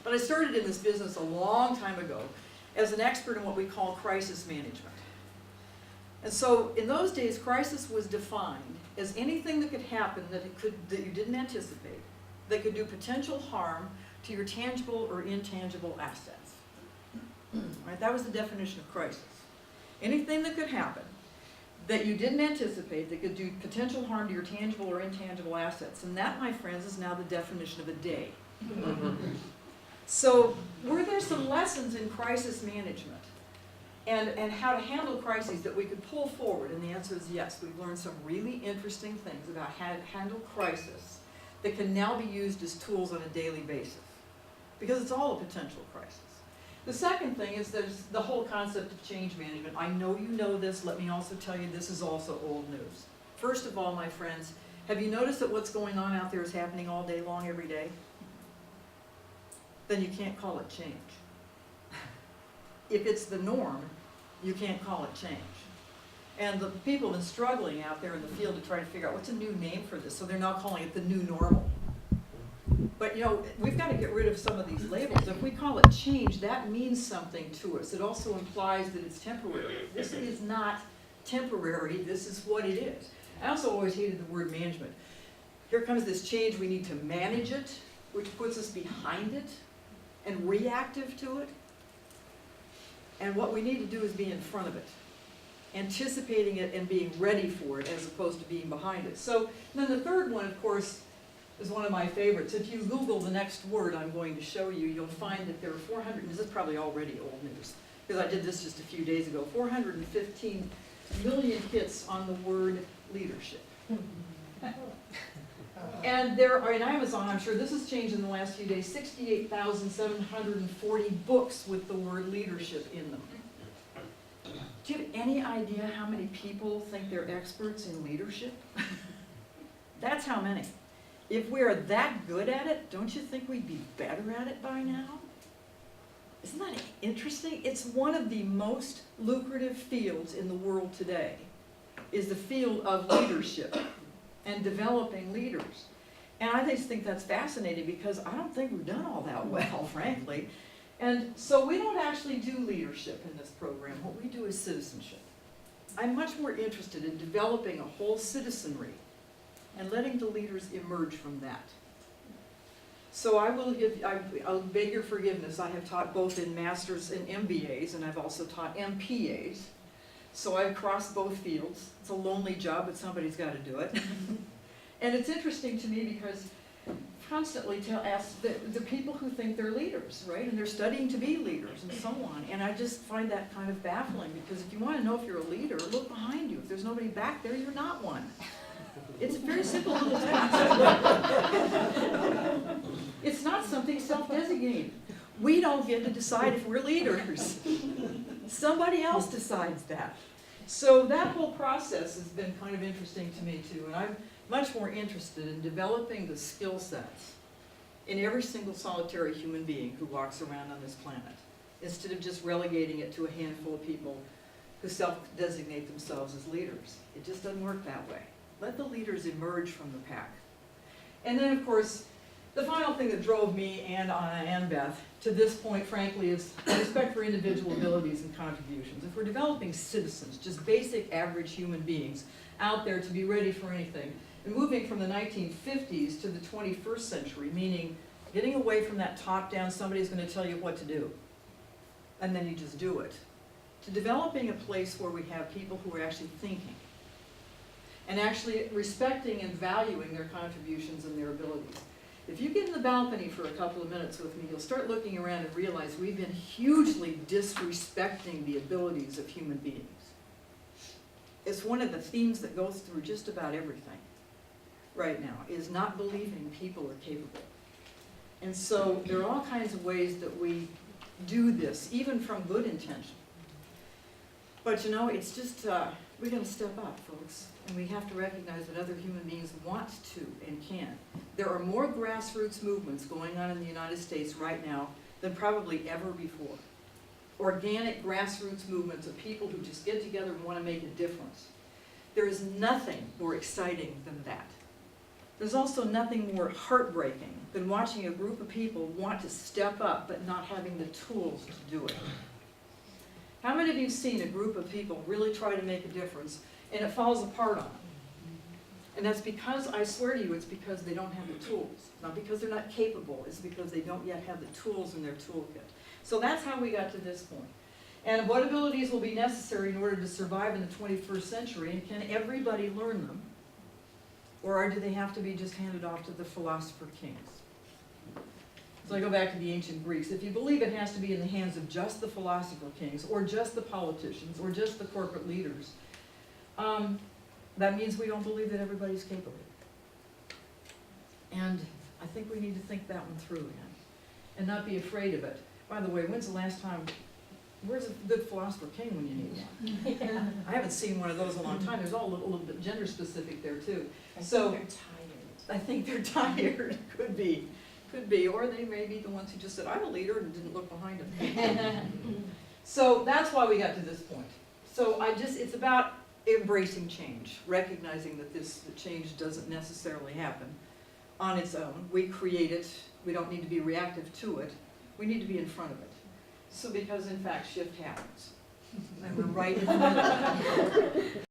But I started in this business a long time ago as an expert in what we call crisis management. And so in those days, crisis was defined as anything that could happen that you didn't anticipate, that could do potential harm to your tangible or intangible assets. Right? That was the definition of crisis. Anything that could happen that you didn't anticipate that could do potential harm to your tangible or intangible assets. And that, my friends, is now the definition of a day. So were there some lessons in crisis management and how to handle crises that we could pull forward? And the answer is yes. We've learned some really interesting things about how to handle crisis that can now be used as tools on a daily basis, because it's all a potential crisis. The second thing is there's the whole concept of change management. I know you know this. Let me also tell you this is also old news. First of all, my friends, have you noticed that what's going on out there is happening all day long, every day? Then you can't call it change. If it's the norm, you can't call it change. And the people have been struggling out there in the field to try to figure out what's a new name for this, so they're now calling it the new normal. But you know, we've got to get rid of some of these labels. If we call it change, that means something to us. It also implies that it's temporary. This is not temporary, this is what it is. I also always hated the word management. Here comes this change, we need to manage it, which puts us behind it and reactive to it. And what we need to do is be in front of it, anticipating it and being ready for it as opposed to being behind it. So then the third one, of course, is one of my favorites. If you Google the next word I'm going to show you, you'll find that there are 400, and this is probably already old news, because I did this just a few days ago, 415 million hits on the word leadership. And there are, in Amazon, I'm sure this has changed in the last few days, 68,740 books with the word leadership in them. Do you have any idea how many people think they're experts in leadership? That's how many. If we're that good at it, don't you think we'd be better at it by now? Isn't that interesting? It's one of the most lucrative fields in the world today, is the field of leadership and developing leaders. And I just think that's fascinating because I don't think we've done all that well, frankly. And so we don't actually do leadership in this program. What we do is citizenship. I'm much more interested in developing a whole citizenry and letting the leaders emerge from that. So I'll beg your forgiveness. I have taught both in masters and MBAs, and I've also taught MPAs. So I've crossed both fields. It's a lonely job, but somebody's got to do it. And it's interesting to me because constantly ask the people who think they're leaders, right? And they're studying to be leaders and so on. And I just find that kind of baffling, because if you want to know if you're a leader, look behind you. If there's nobody back there, you're not one. It's a very simple little task. It's not something self-designated. We don't get to decide if we're leaders. Somebody else decides that. So that whole process has been kind of interesting to me too, and I'm much more interested in developing the skill sets in every single solitary human being who walks around on this planet, instead of just relegating it to a handful of people who self-designate themselves as leaders. It just doesn't work that way. Let the leaders emerge from the pack. And then, of course, the final thing that drove me and Anna and Beth to this point, frankly, is respect for individual abilities and contributions. If we're developing citizens, just basic average human beings out there to be ready for anything, and moving from the 1950s to the 21st century, meaning getting away from that top-down, somebody's going to tell you what to do, and then you just do it, to developing a place where we have people who are actually thinking, and actually respecting and valuing their contributions and their abilities. If you get in the balcony for a couple of minutes with me, you'll start looking around and realize we've been hugely disrespecting the abilities of human beings. It's one of the themes that goes through just about everything right now, is not believing people are capable. And so there are all kinds of ways that we do this, even from good intention. But you know, it's just, we got to step up, folks. And we have to recognize that other human beings want to and can. There are more grassroots movements going on in the United States right now than probably ever before. Organic grassroots movements of people who just get together and want to make a difference. There is nothing more exciting than that. There's also nothing more heartbreaking than watching a group of people want to step up but not having the tools to do it. How many of you have seen a group of people really try to make a difference and it falls apart on them? And that's because, I swear to you, it's because they don't have the tools. Not because they're not capable, it's because they don't yet have the tools in their toolkit. So that's how we got to this point. And what abilities will be necessary in order to survive in the 21st century, and can everybody learn them? Or do they have to be just handed off to the philosopher kings? So I go back to the ancient Greeks. If you believe it has to be in the hands of just the philosopher kings, or just the politicians, or just the corporate leaders, that means we don't believe that everybody's capable. And I think we need to think that one through again, and not be afraid of it. By the way, when's the last time, where's a good philosopher king when you need one? Yeah. I haven't seen one of those in a long time. There's all a little bit gender specific there too. I So think they're tired. I think they're tired, could be, or they may be the ones who just said, I'm a leader, and didn't look behind them. So that's why we got to this point. So it's about embracing change, recognizing that the change doesn't necessarily happen on its own. We create it, we don't need to be reactive to it, we need to be in front of it. So because in fact shift happens, and we're right in the middle.